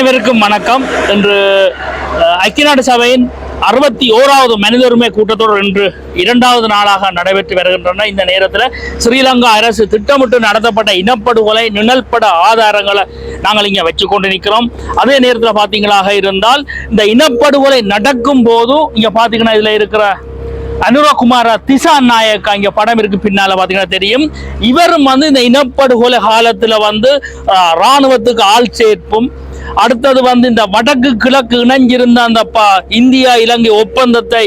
அனைவருக்கும் வணக்கம். இன்று ஐக்கிய நாடு சபையின் 61வது மனித உரிமை கூட்டத்தொடர் இன்று 2வது நாளாக நடைபெற்று வருகின்றன. இந்த நேரத்தில் ஸ்ரீலங்கா அரசு திட்டமிட்டு நடத்தப்பட்ட இனப்படுகொலை நிழல்பட ஆதாரங்களை நாங்கள் இங்கே வச்சு கொண்டு நிற்கிறோம். அதே நேரத்தில் பார்த்தீங்களாக இருந்தால் இந்த இனப்படுகொலை நடக்கும் போது இங்கே பார்த்தீங்கன்னா இதில் இருக்கிற அனுரகுமார திசா நாயக்கா இங்க படம் இருக்கு பின்னால பாத்தீங்கன்னா தெரியும். இவரும் இந்த இனப்படுகொலை காலத்துல இராணுவத்துக்கு ஆள் சேர்ப்பும், அடுத்தது இந்த வடக்கு கிழக்கு இணைஞ்சிருந்த அந்த இந்தியா இலங்கை ஒப்பந்தத்தை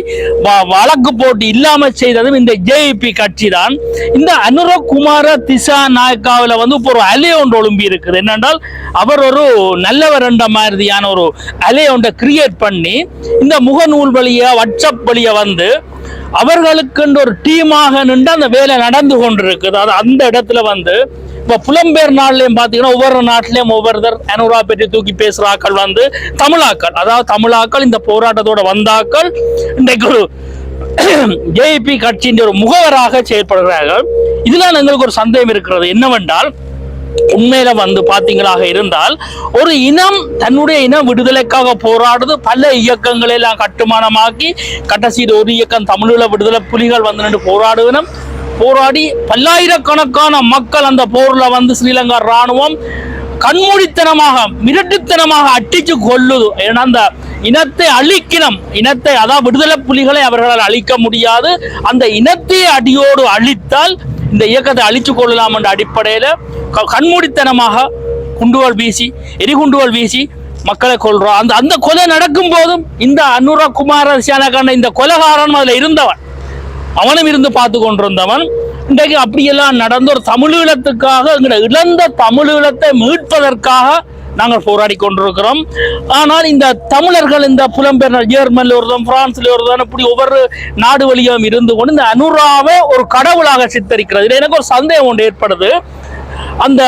வழக்கு போட்டு இல்லாம செய்ததும் இந்த ஜேபி கட்சி தான். இந்த அனுரகுமார திசா நாயக்காவில இப்போ ஒரு அலை ஒன்று ஒழும்பி இருக்குது. என்னென்றால் அவர் ஒரு நல்லவர் என்ற மாதிரியான ஒரு அலை ஒன்றை கிரியேட் பண்ணி இந்த முகநூல் வழியா வாட்ஸ்அப் வழியா அவர்களுக்கு ஒரு டீமாக நின்று அந்த வேலை நடந்து கொண்டிருக்குது. அது அந்த இடத்துல இப்ப புலம்பெயர் நாட்டிலையும் பாத்தீங்கன்னா ஒவ்வொரு நாட்டிலையும் ஒவ்வொருத்தர் அனுரா பற்றி தூக்கி பேசுறாக்கள் தமிழாக்கள், அதாவது தமிழாக்கள் இந்த போராட்டத்தோட வந்தாக்கள் இன்றைக்கு ஒரு ஜேபி கட்சியின் ஒரு முகவராக செயல்படுகிறார்கள். இதுல எங்களுக்கு ஒரு சந்தேகம் இருக்கிறது. என்னவென்றால் உண்மையில பாத்தீங்களாக இருந்தால் ஒரு இனம் தன்னுடைய இன விடுதலைக்காக போராடுது. பல இயக்கங்களை எல்லாம் கட்டுமானமாக்கி கடைசியில் ஒரு இயக்கம் தமிழீழ விடுதலை புலிகள் நின்று போராடி பல்லாயிரக்கணக்கான மக்கள் அந்த போர்ல ஸ்ரீலங்கா இராணுவம் கண்மூடித்தனமாக மிரட்டுத்தனமாக அட்டிச்சு கொள்ளுது. ஏன்னா அந்த இனத்தை அழிக்கணும், இனத்தை அதாவது விடுதலை புலிகளை அவர்களால் அழிக்க முடியாது. அந்த இனத்தை அடியோடு அழித்தால் இந்த இயக்கத்தை அழிச்சு கொள்ளலாம் என்ற அடிப்படையில் கண்மூடித்தனமாக குண்டுகள் வீசி எரிகுண்டுகள் வீசி மக்களை கொள்றோம். அந்த கொலை நடக்கும் போதும் இந்த அனுரகுமார திசாநாயக்கா இந்த கொலைகாரன் அதுல இருந்தவன், அவனும் இருந்து பார்த்து கொண்டிருந்தவன். இன்றைக்கு அப்படியெல்லாம் நடந்த ஒரு தமிழீழத்துக்காக இழந்த தமிழீழத்தை மீட்பதற்காக நாங்கள் போராடி கொண்டிருக்கிறோம். ஆனால் இந்த தமிழர்கள் இந்த புலம்பெயர் ஜெர்மனில் ஒருத்தன், பிரான்ஸ்ல ஒருத்தன், இப்படி ஒவ்வொரு நாடு வழியும் இருந்து கொண்டு இந்த அனுராவை ஒரு கடவுளாக சித்தரிக்கிறது. இது எனக்கு ஒரு சந்தேகம் ஒன்று ஏற்படுது. அந்த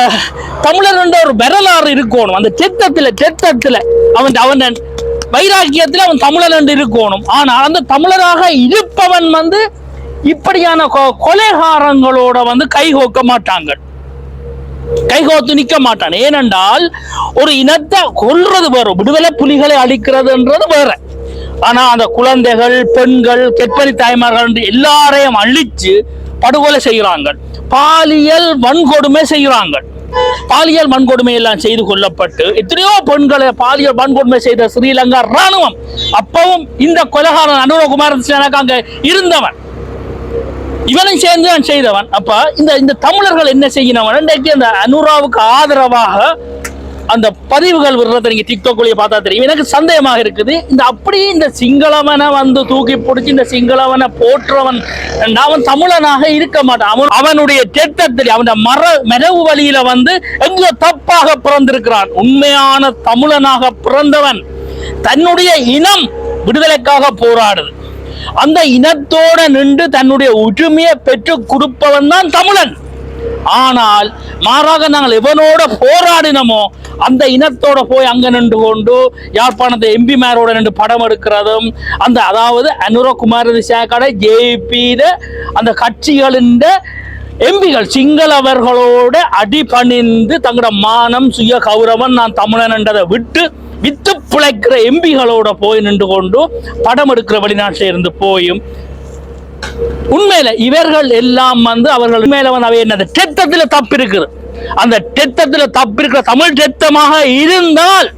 தமிழர் என்ற ஒரு வரலாறு இருக்கணும். அந்த செத்தத்துல அவன் வைராக்கியத்தில் அவன் தமிழர் என்று இருக்கணும். ஆனால் அந்த தமிழராக இருப்பவன் இப்படியான கொலைகாரங்களோட கைகோக்க மாட்டாங்க, கைகோத்து நிற்க மாட்டான். ஏனென்றால் ஒரு இனத்தை கொல்றது வேற, விடுதலை புலிகளை அழிக்கிறதுன்றது வேற. ஆனா அந்த குழந்தைகள், பெண்கள், கெப்பரி தாய்மார்கள் எல்லாரையும் அழிச்சு படுகொலை செய்கிறாங்க, பாலியல் வன்கொடுமை செய்கிறாங்க. பாலியல் வன்கொடுமை எல்லாம் செய்து கொள்ளப்பட்டு எத்தனையோ பெண்களை பாலியல் வன்கொடுமை செய்த ஸ்ரீலங்கா இராணுவம் அப்பவும் இந்த கொலைகாரன் அனுரகுமார திசாநாயக்கா அங்க இருந்தவன், இவனும் சேர்ந்து நான் செய்தவன். அப்ப இந்த தமிழர்கள் என்ன செய்யணும்? இன்றைக்கு அந்த அனுராவுக்கு ஆதரவாக அந்த பதிவுகள் விடுறத நீங்க டிக்டாக் வழியை பார்த்தா தெரியும். எனக்கு சந்தேகமாக இருக்குது. இந்த சிங்களவனை தூக்கி பிடிச்சி இந்த சிங்களவனை போற்றவன் அவன் தமிழனாக இருக்க மாட்டான். அவனுடைய தெட்டத்தில் அவன் மரபு வழியில எங்க தப்பாக பிறந்திருக்கிறான். உண்மையான தமிழனாக பிறந்தவன் தன்னுடைய இனம் விடுதலைக்காக போராடுது. அந்த இனத்தோட நின்று தன்னுடைய உரிமையை பெற்றுக் கொடுப்பவன் தான் தமிழன். ஆனால் மாறாக நாங்கள் எவனோட போராடினமோ அந்த இனத்தோட போய் அங்க நின்று கொண்டு யாழ்ப்பாணத்தை எம்பி மேரோட நின்று படம் எடுக்கிறதும், அதாவது அனுரகுமார திசாநாயக்கா ஜேபி அந்த கட்சிகளின் எம்பிகள் சிங்களவர்களோட அடிபணிந்து தங்களோட மானம் சுய கௌரவம் நான் தமிழன் என்றதை வித்து பிழைக்கிற எம்பிகளோட போய் நின்று கொண்டு படம் எடுக்கிற வெளிநாட்டில இருந்து போயும் உண்மையில இவர்கள் எல்லாம் அவர்கள் உண்மையில அவை என்னது டெத்தத்துல தப்பு இருக்குது. அந்த டெத்தத்துல தப்பு இருக்கிற தமிழ் டெத்தமாக இருந்தால்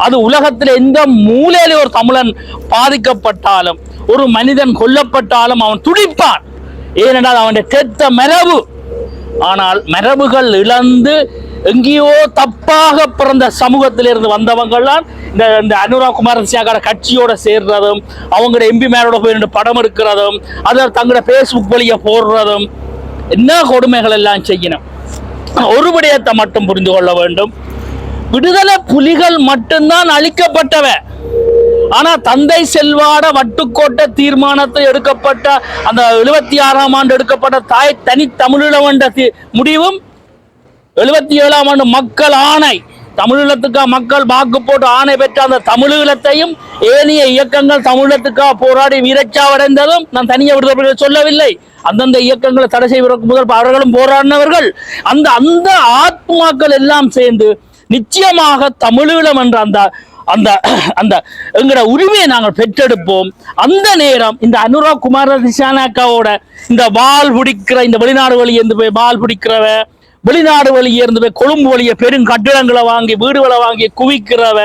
அது உலகத்தில் எந்த மூலையில ஒரு தமிழன் பாதிக்கப்பட்டாலும் ஒரு மனிதன் கொல்லப்பட்டாலும் அவன் துடிப்பான். ஏனென்றால் அவனுடைய டெத்த மரபு. ஆனால் மரபுகள் இழந்து எங்கேயோ தப்பாக பிறந்த சமூகத்திலிருந்து வந்தவங்கள்லாம் இந்த அனுரகுமார திசாநாயக்கா கட்சியோட சேர்றதும், அவங்களோட எம்பி மேலோட போய் படம் எடுக்கிறதும், அதில் தங்களோட பேஸ்புக் வழியை போடுறதும், என்ன கொடுமைகள் எல்லாம் செய்யணும். ஒரு விடயத்தை மட்டும் புரிந்து கொள்ள வேண்டும். விடுதலை புலிகள் மட்டும்தான் அழிக்கப்பட்டவ. ஆனா தந்தை செல்வாட வட்டுக்கோட்டை தீர்மானத்தை எடுக்கப்பட்ட அந்த 76ஆம் ஆண்டு எடுக்கப்பட்ட தாய் தனி தமிழீழம் முடிவும் 77ஆம் ஆண்டு மக்கள் ஆணை, தமிழீழத்துக்காக மக்கள் வாக்கு போட்டு ஆணை பெற்ற அந்த தமிழீழத்தையும் ஏனைய இயக்கங்கள் தமிழீழத்துக்காக போராடி வீரச்சாவடைந்ததும் நான் தனியாக விடுதலை சொல்லவில்லை. அந்தந்த இயக்கங்களை தடை செய்வதற்கு முதல் அவர்களும் போராடினவர்கள். அந்த ஆத்மாக்கள் எல்லாம் சேர்ந்து நிச்சயமாக தமிழீழம் என்ற அந்த அந்த அந்த எங்கட உரிமையை நாங்கள் பெற்றெடுப்போம். அந்த நேரம் இந்த அனுராக் குமார திசாநாயக்காவோட இந்த வால் பிடிக்கிற இந்த வெளிநாடு வழியே இருந்து போய் வால் பிடிக்கிறவ, வெளிநாடு வழியே இருந்து போய் கொழும்பு வழியே பெரும் கட்டிடங்களை வாங்கி வீடுகளை வாங்கி குவிக்கிறவ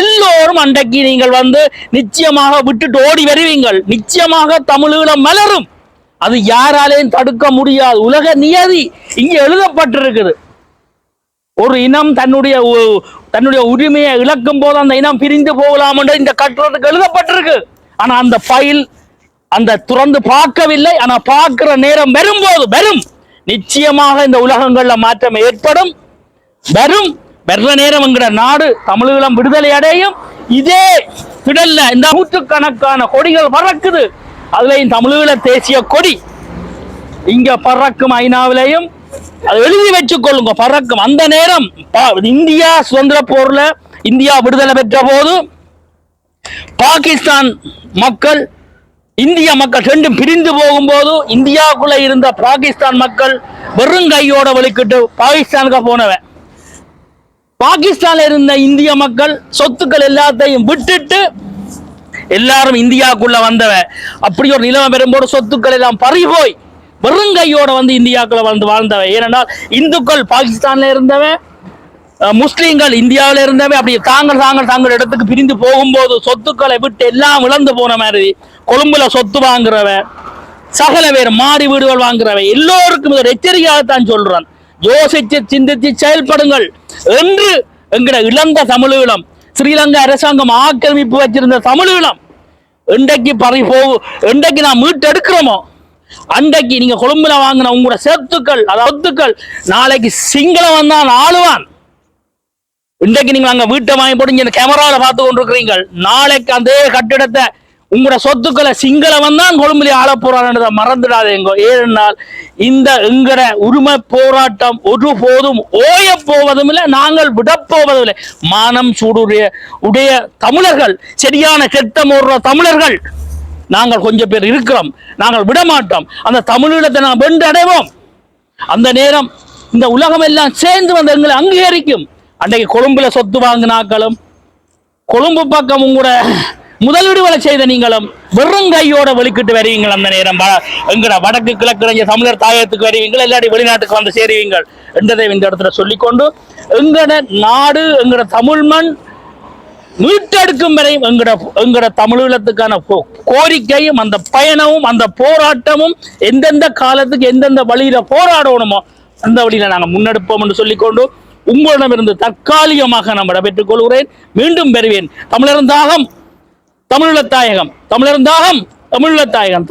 எல்லோரும் அன்றைக்கு நீங்கள் வந்து நிச்சயமாக விட்டுட்டு ஓடி வருவீங்கள். நிச்சயமாக தமிழீழம் மலரும். அது யாராலையும் தடுக்க முடியாது. உலக நியதி இங்கே எழுதப்பட்டிருக்குது. ஒரு இனம் தன்னுடைய உரிமையை இழக்கும் போது அந்த இனம் பிரிந்து போகலாம் என்று இந்த கட்டுறதுக்கு எழுதப்பட்டிருக்கு. ஆனா அந்த ஃபைல் அந்த துறந்து பார்க்கவில்லை. ஆனா பார்க்கிற நேரம் வரும்போது வரும். நிச்சயமாக இந்த உலகங்கள்ல மாற்றம் ஏற்படும். வரும். வர்ற நேரம் என்கிற நாடு தமிழீழம் விடுதலை அடையும். இதே திடல்ல இந்த நூற்றுக்கணக்கான கொடிகள் பறக்குது. அதுலயும் தமிழீழ தேசிய கொடி இங்க பறக்கும். ஐநாவிலையும் அது எழுதி வச்சுக் கொள்ளுங்க, பறக்கும். அந்த நேரம் இந்தியா சுதந்திர போர்ல இந்தியா விடுதலை பெற்ற போது பாகிஸ்தான் மக்கள் இந்திய மக்கள் ரெண்டும் பிரிந்து போகும்போது இந்தியாவுக்குள்ள இருந்த பாகிஸ்தான் மக்கள் வெறும் கையோட வெளிக்கிட்டு பாகிஸ்தானுக்கு போனவன். பாகிஸ்தான்ல இருந்த இந்திய மக்கள் சொத்துக்கள் எல்லாத்தையும் விட்டுட்டு எல்லாரும் இந்தியாவுக்குள்ள வந்தவன். அப்படி ஒரு நிலைமை பெறும்போது சொத்துக்கள் எல்லாம் பறிபோய் வெறும் கையோட வந்து இந்தியாவுக்குள்ள வந்து வாழ்ந்தவன். ஏனென்றால் இந்துக்கள் பாகிஸ்தான்ல இருந்தவன், முஸ்லீம்கள் இந்தியாவில் இருந்தவன். அப்படி தாங்கள் இடத்துக்கு பிரிந்து போகும்போது சொத்துக்களை விட்டு எல்லாம் இழந்து போன மாதிரி கொழும்புல சொத்து வாங்குறவன், சகல பேர் மாடி வீடுகள் வாங்குறவன் எல்லோருக்கும் ஒரு எச்சரிக்கையாகத்தான் சொல்றான். யோசிச்சு சிந்தித்து செயல்படுங்கள் என்று எங்கட இழந்த தமிழீழம், ஸ்ரீலங்கா அரசாங்கம் ஆக்கிரமிப்பு வச்சிருந்த தமிழீழம் இன்றைக்கு நான் மீட்டெடுக்கிறோமோ அன்றைக்கு நீங்க கொழும்புல வாங்கின உங்களோட சொத்துக்கள் நாளைக்கு சிங்களம் தான் ஆளுவான். இன்றைக்கு நீங்க அங்க வீட்டை வாங்கி போட்டு இங்க கேமரால பார்த்து கொண்டிருக்கிறீங்க. நாளைக்கு அந்த கட்டிடத்தை உங்களோட சொத்துக்களை சிங்களவன் தான் கொழும்புல ஆள போறான்றதை மறந்துடாதீங்க. ஏனென்றால் இந்த எங்கட உரிமை போராட்டம் ஒருபோதும் ஓய போவதும் இல்லை, நாங்கள் விடப்போவதும் இல்லை. மானம் உடைய தமிழர்கள், சரியான கெட்ட மோடுற தமிழர்கள் நாங்கள் கொஞ்சம் பேர் இருக்கிறோம். நாங்கள் விடமாட்டோம். அந்த தமிழீழத்தை நாங்கள் வென்று அடைவோம். அந்த நேரம் இந்த உலகம் எல்லாம் சேர்ந்து வந்து எங்களை அங்கீகரிக்கும். அன்றைக்கு கொழும்புல சொத்து வாங்கினாக்களும் கொழும்பு பக்கம் உங்களோட முதலீடுகளை செய்த நீங்களும் வெறும் கையோட வெளிக்கிட்டு வருவீங்கள். அந்த நேரம் எங்கட வடக்கு கிழக்கு தமிழர் தாயத்துக்கு வருவீங்கள், இல்லாட்டி வெளிநாட்டுக்கு வந்து சேருவீங்கள் என்றதை இந்த இடத்துல சொல்லிக்கொண்டு எங்கட நாடு எங்கட தமிழ் மண் மீட்டெடுக்கும் வரை எங்கட தமிழீழத்துக்கான கோரிக்கையும் அந்த பயணமும் அந்த போராட்டமும் எந்தெந்த காலத்துக்கு எந்தெந்த வழியில போராடணுமோ அந்த வழியில நாங்கள் முன்னெடுப்போம் என்று சொல்லிக்கொண்டு உங்களிடமிருந்து தற்காலிகமாக நான் விடைபெற்றுக் கொள்கிறேன். மீண்டும் பெறுவேன். தமிழர்ந்தாகம் தமிழீழத்தாயகம், தமிழர்ந்தாகம் தமிழீழத்தாயகம்.